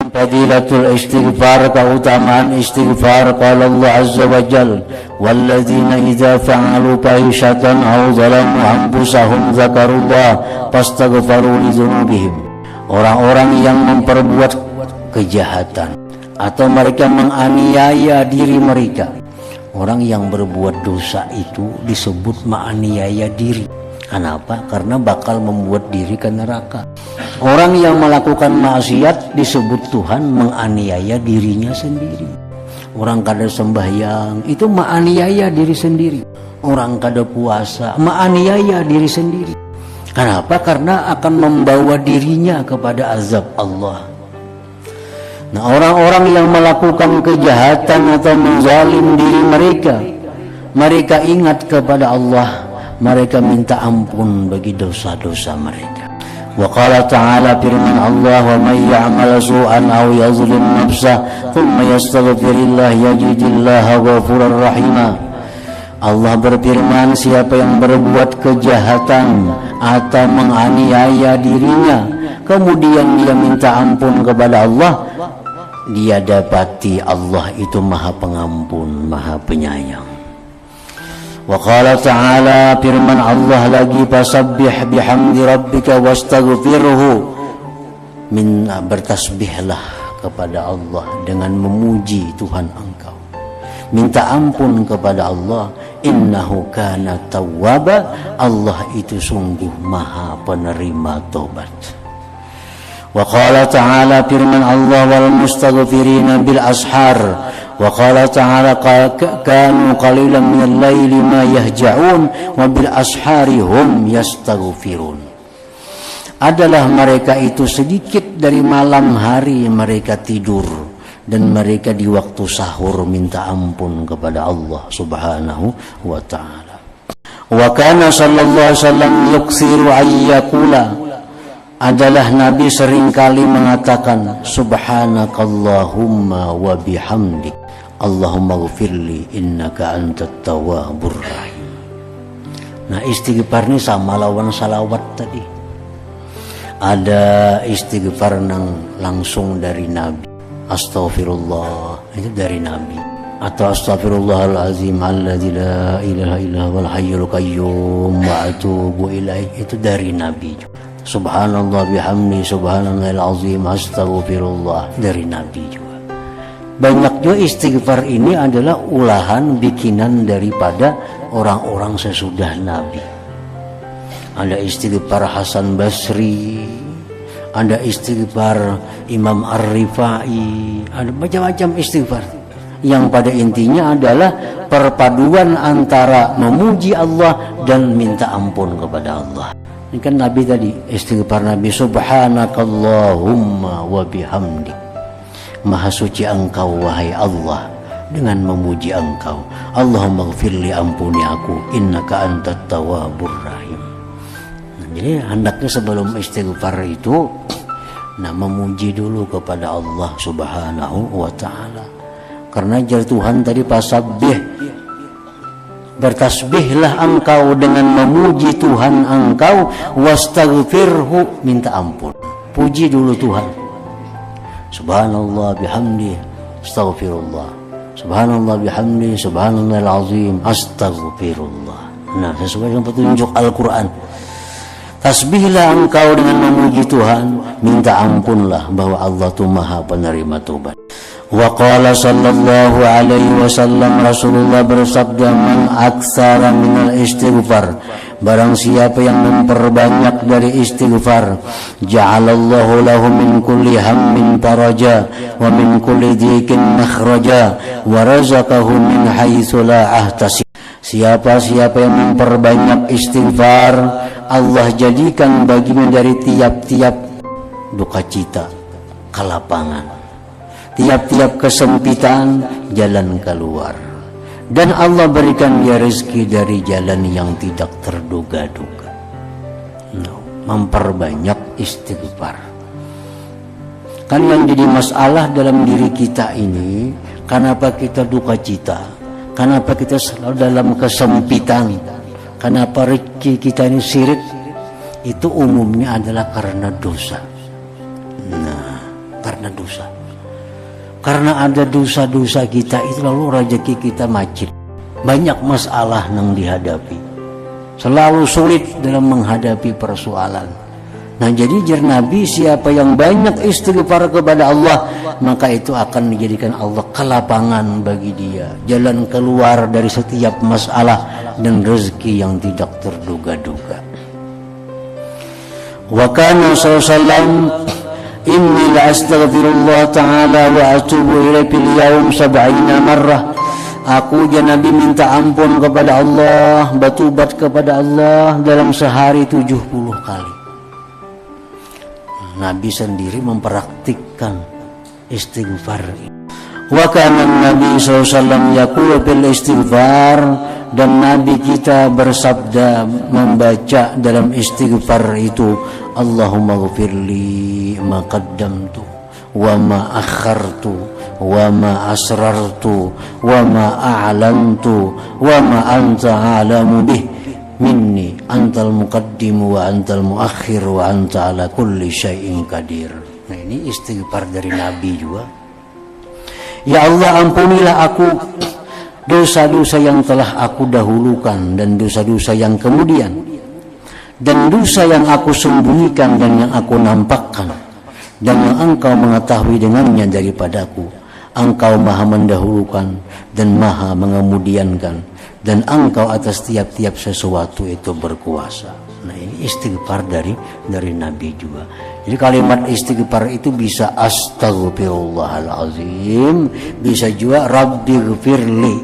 Fadilatul istighfar, keutamaan istighfar. Qala Allah azza wa jalla, walladzina idza fa'alu fahishatan aw zalamu anfusahum dzakarullah fastaghfaru li dzunubihim. Orang-orang yang memperbuat kejahatan atau mereka menganiaya diri mereka. Orang yang berbuat dosa itu disebut menganiaya diri. Kenapa? Karena bakal membuat diri ke neraka. Orang yang melakukan maksiat disebut Tuhan menganiaya dirinya sendiri. Orang kada sembahyang itu menganiaya diri sendiri. Orang kada puasa menganiaya diri sendiri. Kenapa? Karena akan membawa dirinya kepada azab Allah. Nah, orang-orang yang melakukan kejahatan atau menzalim diri mereka ingat kepada Allah. Mereka minta ampun bagi dosa-dosa mereka. Wa qala ta'ala, firman Allah, wa may ya'mal su'an aw yazlim nafsah thumma yastaghfirillah yajidillaha ghafurar rahima. Allah berfirman, siapa yang berbuat kejahatan atau menganiaya dirinya kemudian dia minta ampun kepada Allah, dia dapati Allah itu Maha Pengampun, Maha Penyayang. Wa qala ta'ala, firman Allah lagi, fasabbih bihamdi rabbika wastaghfirhu. Bertasbihlah kepada Allah dengan memuji Tuhan engkau. Minta ampun kepada Allah. Innahu kana tawwaba. Allah itu sungguh Maha penerima tobat. Wa qala ta'ala, firman Allah, wal mustaghfirina bil ashar. Wa qala ta'ala, kanu qalilan minal laili ma yahja'un wa bil ashari hum yastaghfirun. Adalah mereka itu sedikit dari malam hari mereka tidur, dan mereka di waktu sahur minta ampun kepada Allah subhanahu wa ta'ala. Wa kana sallallahu alaihi wasallam yuksiru ayyakula. Adalah Nabi seringkali mengatakan, subhanakallahumma wa bihamdik Allahumma ghfirli innaka antat tawwabur rahim. Nah, istighfar ini sama lawan salawat tadi. Ada istighfar langsung dari Nabi, astaghfirullah, itu dari Nabi. Atau astaghfirullahalazim alladzi la ilaha illa huwal hayyul qayyum wa atubu ilaih, itu dari Nabi. Subhanallah bihamdi subhanallahil azim astaghfirullah, dari Nabi juga. Banyak juga istighfar ini adalah ulahan bikinan daripada orang-orang sesudah Nabi. Ada istighfar Hasan Basri, ada istighfar Imam Ar-Rifai, ada macam-macam istighfar. Yang pada intinya adalah perpaduan antara memuji Allah dan minta ampun kepada Allah. Ini kan Nabi tadi, istighfar Nabi, subhanakallahumma wa bihamdik. Maha suci engkau wahai Allah, dengan memuji engkau. Allahumma ghfirli, ampuni aku, innaka antat tawwabur rahim. Nah, jadi hendaknya sebelum istighfar itu memuji dulu kepada Allah subhanahu wa ta'ala. Karena jar Tuhan tadi, fasabbih, bertasbihlah engkau dengan memuji Tuhan engkau, wastaghfirhu, minta ampun. Puji dulu Tuhan. Subhanallah bihamdi astaghfirullah, subhanallah bihamdi subhanallahil azim astaghfirullah. Nah, sesuai dengan petunjuk Al-Quran. Tasbihlah engkau dengan memuji Tuhan, minta ampunlah bahwa Allah itu Maha penerima taubat. Wa qala sallallahu alaihi wasallam, Rasulullah bersabda, man aktsara minal istighfar, barang siapa yang memperbanyak dari istighfar, ja'alallahu lahu min kulli hammin faraja wa min kulli dhiqin makhraja wa razaqahu min haitsu la ahtasib. Siapa-siapa yang memperbanyak istighfar, Allah jadikan baginya dari tiap-tiap duka cita kelapangan, tiap-tiap kesempitan jalan keluar, dan Allah berikan dia rezeki dari jalan yang tidak terduga-duga. Memperbanyak istighfar. Kan yang jadi masalah dalam diri kita ini, kenapa kita duka cita, kenapa kita selalu dalam kesempitan, kenapa rezeki kita ini sirik, itu umumnya adalah karena dosa. Karena dosa. Karena ada dosa-dosa kita itu lalu rezeki kita macet. Banyak masalah yang dihadapi. Selalu sulit dalam menghadapi persoalan. Nah jadi jar Nabi, siapa yang banyak istighfar kepada Allah, maka itu akan menjadikan Allah kelapangan bagi dia, jalan keluar dari setiap masalah dan rezeki yang tidak terduga-duga. Wa kana sallallahu inni la astaghfirullah ta'ala wa atubu ilaihi fil yaum 70 marrah. Aku dan Nabi minta ampun kepada Allah, bertobat kepada Allah dalam sehari 70 kali. Nabi sendiri mempraktikkan istighfar. Wa kana Nabi SAW yaqulu bil istighfar, dan Nabi kita bersabda membaca dalam istighfar itu, Allahumma ghfirli ma qaddamtu wa ma akhartu wa ma asrartu wa ma a'lantu wa ma anta a'lamu bih minni antal muqaddim wa antal muakhir wa anta ala kulli syai'in qadir. Nah ini istighfar dari Nabi juga. Ya Allah, ampunilah aku dosa-dosa yang telah aku dahulukan dan dosa-dosa yang kemudian, dan dosa yang aku sembunyikan dan yang aku nampakkan, dan yang Engkau mengetahui dengannya daripadaku. Engkau maha mendahulukan dan maha mengemudiankan, dan Engkau atas tiap-tiap sesuatu itu berkuasa. Nah ini istighfar dari Nabi juga. Jadi kalimat istighfar itu bisa astaghfirullahalazim, bisa juga Rabbi ghfirli,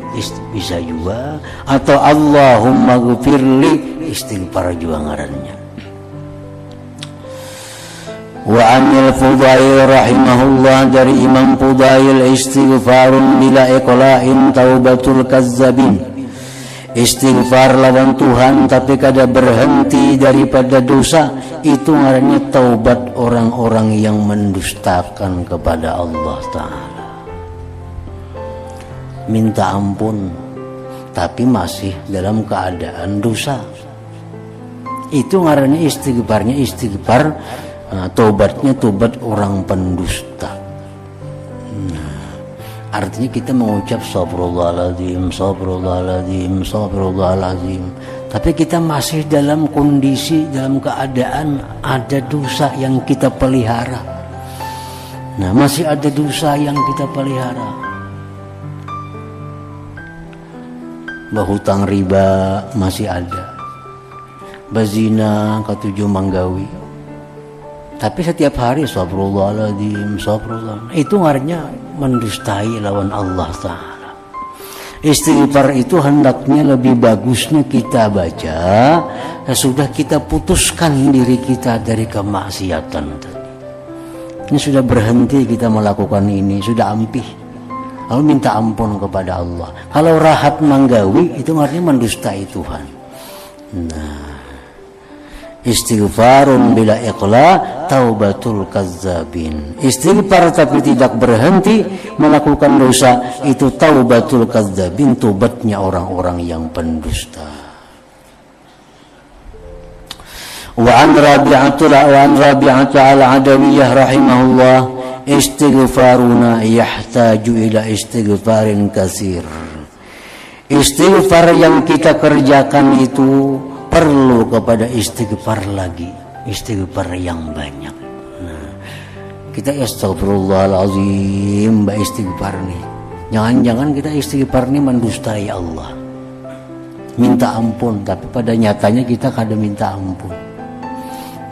bisa juga, atau Allahumma ghfirli, istighfar juga ngarannya. Wa anil Fudail rahimahullah, dari Imam Fudail, istighfarun bila iqla'in taubatul kazzabin. Istighfar lawan Tuhan tapi kada berhenti daripada dosa, itu ngarannya taubat orang-orang yang mendustakan kepada Allah Ta'ala. Minta ampun tapi masih dalam keadaan dosa, itu ngarannya istighfarnya istighfar. Nah, tobatnya tobat orang pendusta. Nah, artinya kita mengucap Astagfirullahaladzim, Astagfirullahaladzim, Astagfirullahaladzim, tapi kita masih dalam kondisi, dalam keadaan ada dosa yang kita pelihara. Nah, masih ada dosa yang kita pelihara. Bahutang riba masih ada, bazina, ketujuh manggawi. Tapi setiap hari Astagfirullahaladzim, Astagfirullah, itu artinya mendustai lawan Allah Ta'ala. Istighfar itu hendaknya lebih bagusnya kita baca sudah kita putuskan diri kita dari kemaksiatan. Ini sudah berhenti kita melakukan ini, sudah ampih, lalu minta ampun kepada Allah. Kalau rahat manggawi itu artinya mendustai Tuhan. Nah, istighfarun bila iqla taubatul kazzabin. Istighfar tapi tidak berhenti melakukan dosa, itu taubatul kazzabin, tobatnya orang-orang yang pendusta. Wa an Rabi'atul al-Adawiyah rahimahullah, istighfaruna yahtaju ila istighfarin katsir. Istighfar yang kita kerjakan itu perlu kepada istighfar lagi, istighfar yang banyak. Nah, kita astagfirullahalazim, mbak istighfar nih. Jangan-jangan kita istighfar nih mendustai Allah, minta ampun, tapi pada nyatanya kita kada minta ampun.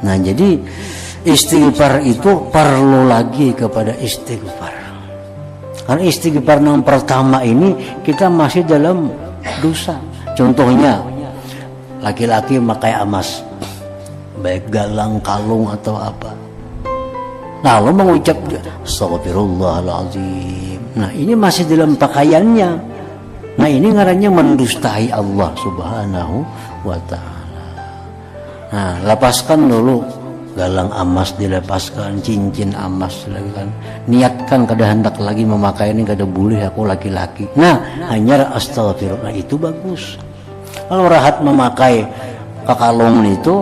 Nah, jadi istighfar itu perlu lagi kepada istighfar. Karena istighfar yang pertama ini kita masih dalam dosa. Contohnya, laki-laki memakai emas, baik galang, kalung atau apa, lalu mengucap Astagfirullahaladzim. Nah ini masih dalam pakaiannya. Nah ini ngarannya mendustai Allah Subhanahu wa Ta'ala. Nah lepaskan dulu galang emas, dilepaskan cincin emas, kan niatkan kada hendak lagi memakai ini, kada boleh aku laki-laki. Nah hanya astagfirullah, itu bagus. Kalau rahat memakai kalung itu,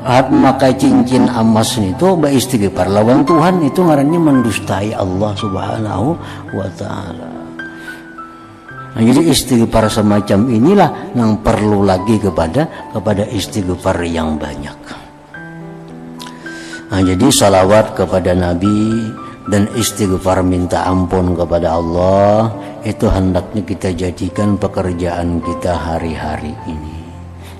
Maka cincin emas itu istighfar lawan Tuhan itu ngarannya mendustai Allah Subhanahu wa taala. Nah, jadi istighfar semacam inilah yang perlu lagi kepada istighfar yang banyak. Nah, jadi salawat kepada Nabi dan istighfar minta ampun kepada Allah itu hendaknya kita jadikan pekerjaan kita hari-hari ini.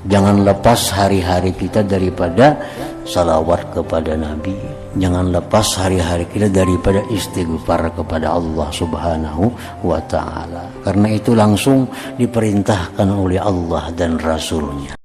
Jangan lepas hari-hari kita daripada salawat kepada Nabi. Jangan lepas hari-hari kita daripada istighfar kepada Allah Subhanahu wa ta'ala. Karena itu langsung diperintahkan oleh Allah dan Rasulnya.